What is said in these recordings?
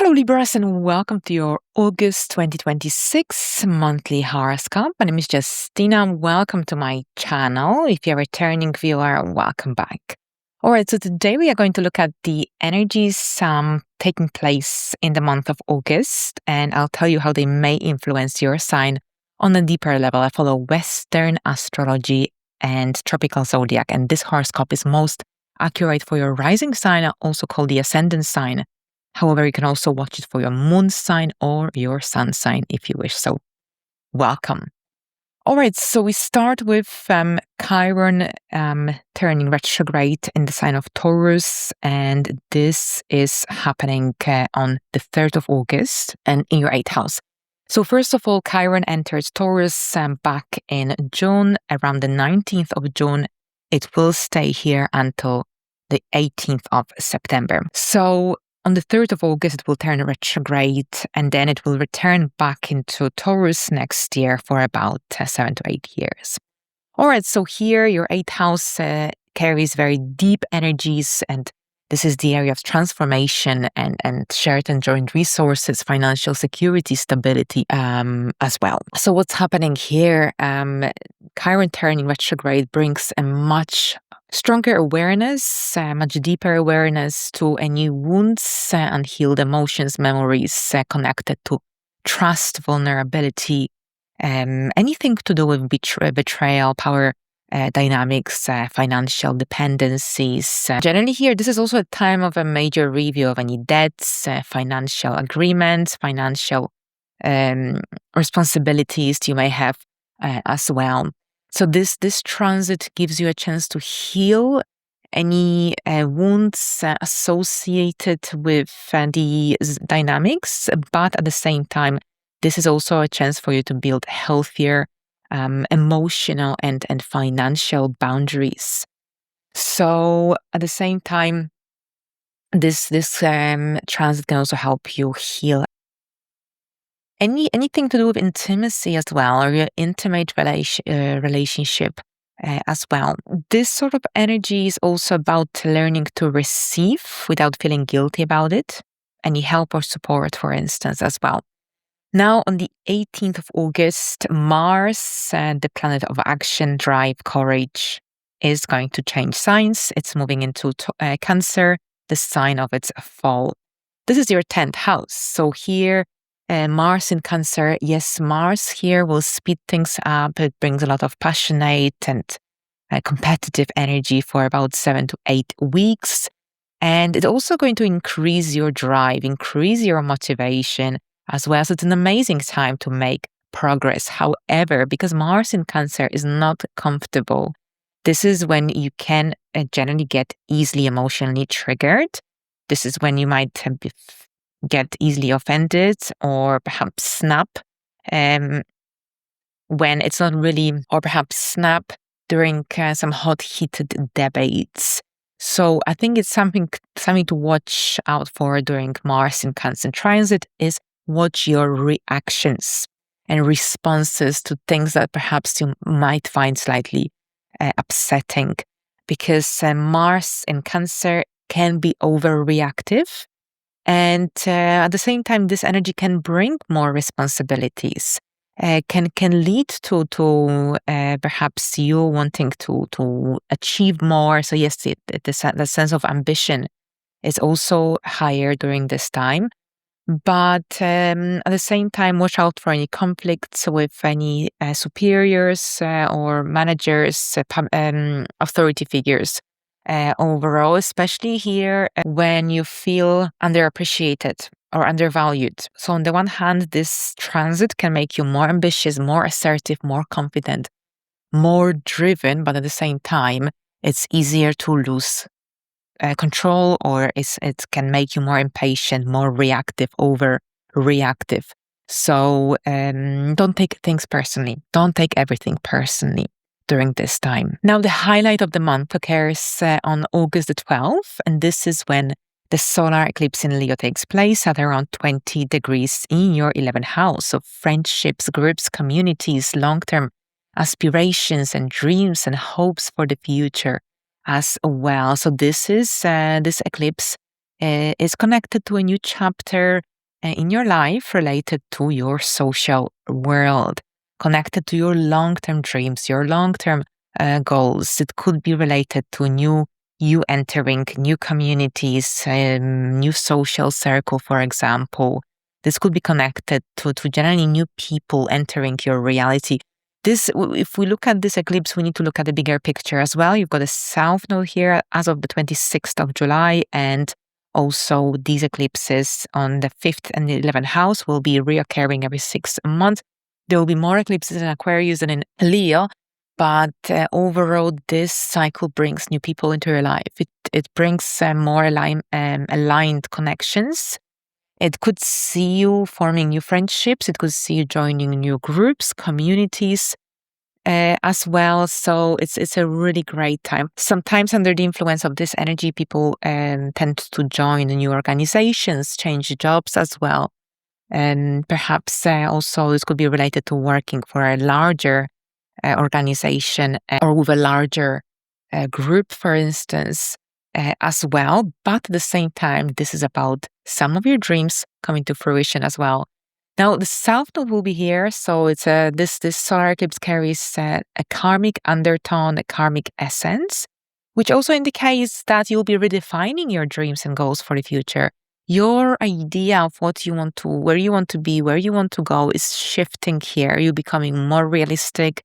Hello Libras and welcome to your August 2026 monthly horoscope. My name is Justyna. Welcome to my channel. If you're a returning viewer, welcome back. Alright, so today we are going to look at the energies taking place in the month of August, and I'll tell you how they may influence your sign on a deeper level. I follow Western astrology and tropical zodiac, and this horoscope is most accurate for your rising sign, also called the ascendant sign. However, you can also watch it for your moon sign or your sun sign if you wish. So, welcome. All right, so we start with Chiron turning retrograde in the sign of Taurus, and this is happening on the 3rd of August and in your 8th house. So first of all, Chiron enters Taurus back in June, around the 19th of June. It will stay here until the 18th of September. So on the 3rd of August, it will turn retrograde, and then it will return back into Taurus next year for about 7 to 8 years. All right, so here your 8th house carries very deep energies, and this is the area of transformation and shared and joint resources, financial security, stability as well. So what's happening here? Chiron turning retrograde brings a much stronger awareness, much deeper awareness to any wounds, unhealed emotions, memories connected to trust, vulnerability, anything to do with betrayal, power dynamics, financial dependencies. Generally here, this is also a time of a major review of any debts, financial agreements, financial responsibilities you may have as well. So this transit gives you a chance to heal any wounds associated with these dynamics, but at the same time, this is also a chance for you to build healthier emotional and financial boundaries. So at the same time, this transit can also help you heal anything to do with intimacy as well, or your intimate relationship as well. This sort of energy is also about learning to receive without feeling guilty about it. Any help or support, for instance, as well. Now, on the 18th of August, Mars, the planet of action, drive, courage, is going to change signs. It's moving into Cancer, the sign of its fall. This is your 10th house. So here, Mars in Cancer, yes, Mars here will speed things up. It brings a lot of passionate and competitive energy for about 7 to 8 weeks. And it's also going to increase your drive, increase your motivation as well. So it's an amazing time to make progress. However, because Mars in Cancer is not comfortable, this is when you can generally get easily emotionally triggered. This is when you might get easily offended or perhaps snap when it's not really, or perhaps snap during some hot heated debates. So I think it's something to watch out for during Mars in Cancer transit is watch your reactions and responses to things that perhaps you might find slightly upsetting, because Mars in Cancer can be overreactive. And at the same time, this energy can bring more responsibilities, can lead to perhaps you wanting to achieve more. So yes, the sense of ambition is also higher during this time. But at the same time, watch out for any conflicts with any superiors or managers, authority figures. Overall, especially here when you feel underappreciated or undervalued. So on the one hand, this transit can make you more ambitious, more assertive, more confident, more driven, but at the same time, it's easier to lose control, or it can make you more impatient, more reactive, overreactive. So don't take things personally. Don't take everything personally during this time. Now, the highlight of the month occurs on August the 12th, and this is when the solar eclipse in Leo takes place at around 20 degrees in your 11th house. So friendships, groups, communities, long-term aspirations and dreams and hopes for the future as well. So this eclipse is connected to a new chapter in your life related to your social world, connected to your long-term dreams, your long-term goals. It could be related to you entering new communities, new social circle, for example. This could be connected to generally new people entering your reality. If we look at this eclipse, we need to look at the bigger picture as well. You've got a south node here as of the 26th of July, and also these eclipses on the 5th and the 11th house will be reoccurring every 6 months. There will be more eclipses in Aquarius than in Leo, but overall, this cycle brings new people into your life. It brings more aligned connections. It could see you forming new friendships. It could see you joining new groups, communities as well. So it's a really great time. Sometimes under the influence of this energy, people tend to join new organizations, change jobs as well. And perhaps also this could be related to working for a larger organization or with a larger group, for instance, as well. But at the same time, this is about some of your dreams coming to fruition as well. Now, the South Node will be here, so it's this solar eclipse carries a karmic undertone, a karmic essence, which also indicates that you'll be redefining your dreams and goals for the future. Your idea of what you want to, where you want to be, where you want to go is shifting here. You're becoming more realistic,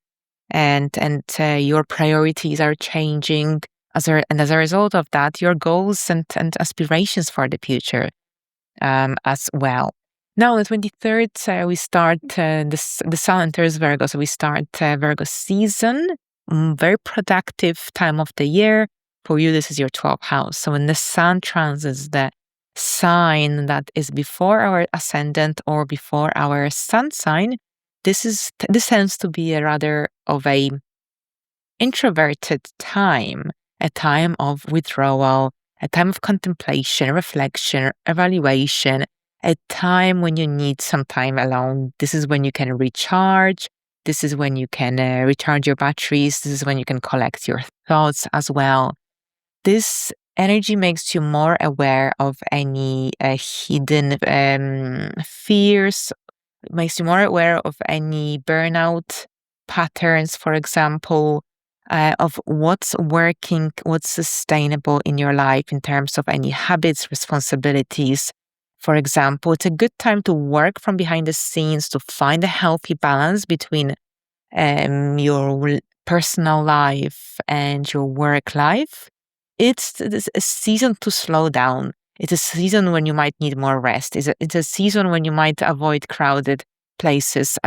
and your priorities are changing. As a result of that, your goals and aspirations for the future as well. Now, on the 23rd, we start the Sun enters Virgo, so we start Virgo season. Very productive time of the year. For you, this is your 12th house. So when the Sun transits the sign that is before our ascendant or before our Sun sign, this tends to be a rather of a introverted time, a time of withdrawal, a time of contemplation, reflection, evaluation, a time when you need some time alone. This is when you can recharge. This is when you can recharge your batteries. This is when you can collect your thoughts as well. This energy makes you more aware of any hidden fears, makes you more aware of any burnout patterns, for example, of what's working, what's sustainable in your life in terms of any habits, responsibilities. For example, it's a good time to work from behind the scenes to find a healthy balance between your personal life and your work life. It's a season to slow down. It's a season when you might need more rest. It's a season when you might avoid crowded places.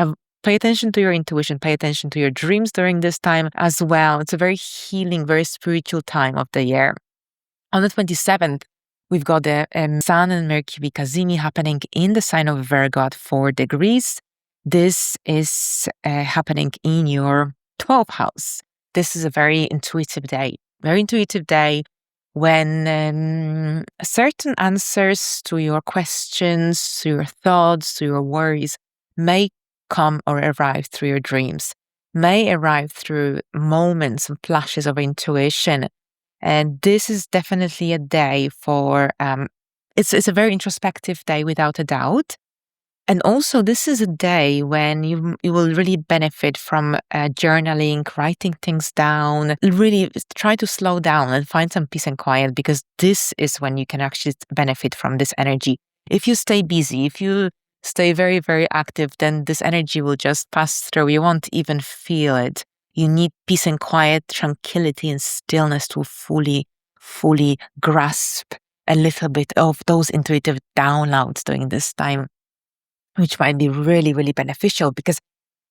Pay attention to your intuition, pay attention to your dreams during this time as well. It's a very healing, very spiritual time of the year. On the 27th, we've got the Sun and Mercury Cazimi happening in the sign of Virgo at 4 degrees. This is happening in your 12th house. This is a very intuitive day when certain answers to your questions, to your thoughts, to your worries may come or arrive through your dreams, may arrive through moments and flashes of intuition. And this is definitely a day for, it's a very introspective day without a doubt. And also, this is a day when you will really benefit from journaling, writing things down, really try to slow down and find some peace and quiet, because this is when you can actually benefit from this energy. If you stay busy, if you stay very, very active, then this energy will just pass through. You won't even feel it. You need peace and quiet, tranquility and stillness to fully grasp a little bit of those intuitive downloads during this time, which might be really, really beneficial, because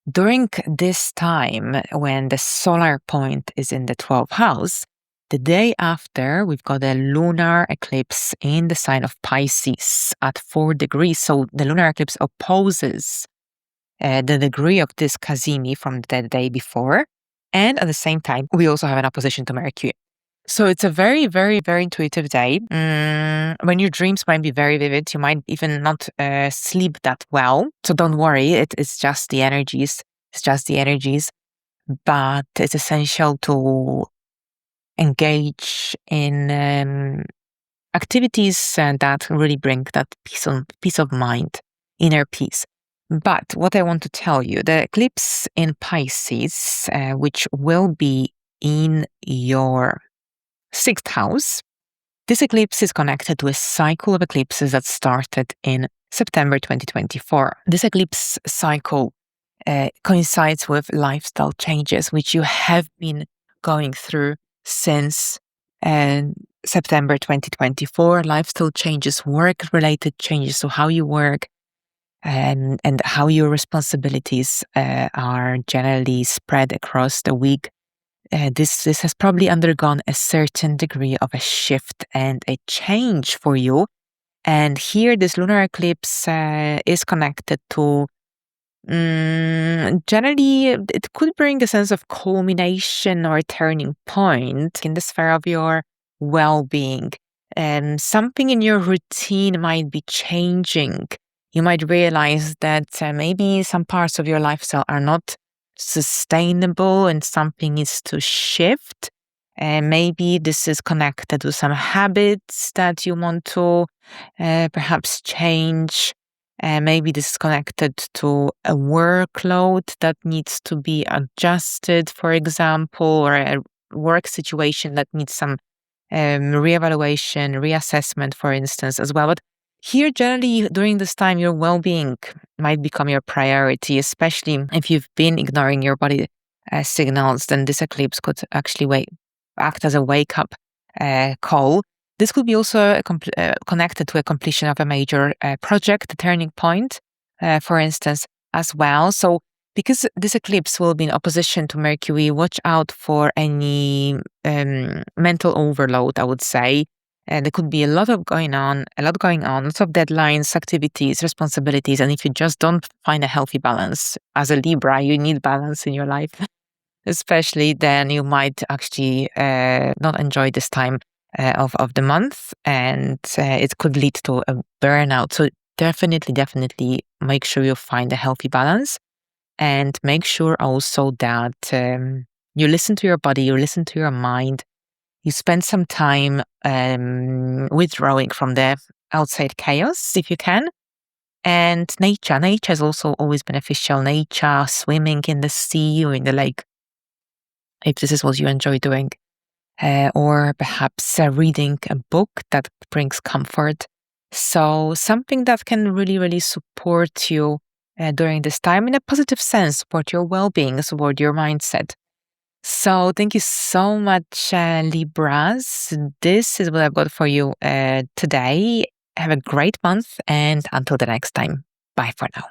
during this time when the solar point is in the 12th house, the day after, we've got a lunar eclipse in the sign of Pisces at 4 degrees. So the lunar eclipse opposes the degree of this Cazimi from the day before. And at the same time, we also have an opposition to Mercury. So it's a very, very, very intuitive day. When your dreams might be very vivid, you might even not sleep that well. So don't worry, it's just the energies. It's just the energies. But it's essential to engage in activities that really bring that peace of mind, inner peace. But what I want to tell you, the eclipse in Pisces, which will be in your 6th house, this eclipse is connected to a cycle of eclipses that started in September 2024. This eclipse cycle coincides with lifestyle changes, which you have been going through since September 2024. Lifestyle changes, work-related changes, so how you work and how your responsibilities are generally spread across the week. This has probably undergone a certain degree of a shift and a change for you. And here, this lunar eclipse is connected to generally, it could bring a sense of culmination or a turning point in the sphere of your well-being. Something in your routine might be changing. You might realize that maybe some parts of your lifestyle are not sustainable and something needs to shift. Maybe this is connected to some habits that you want to perhaps change. Maybe this is connected to a workload that needs to be adjusted, for example, or a work situation that needs some reevaluation, reassessment, for instance, as well. But here, generally, during this time, your well-being might become your priority, especially if you've been ignoring your body signals. Then this eclipse could actually act as a wake-up call. This could be also connected to a completion of a major project, a turning point, for instance, as well. So because this eclipse will be in opposition to Mercury, watch out for any mental overload, I would say. There could be a lot going on, lots of deadlines, activities, responsibilities. And if you just don't find a healthy balance, as a Libra, you need balance in your life, especially, then you might actually not enjoy this time of the month, and it could lead to a burnout. So definitely make sure you find a healthy balance, and make sure also that you listen to your body, you listen to your mind, you spend some time withdrawing from the outside chaos if you can. And nature is also always beneficial. Nature, swimming in the sea or in the lake, if this is what you enjoy doing. Or perhaps reading a book that brings comfort. So something that can really support you during this time in a positive sense, support your well-being, support your mindset. So thank you so much, Libras. This is what I've got for you today. Have a great month, and until the next time, bye for now.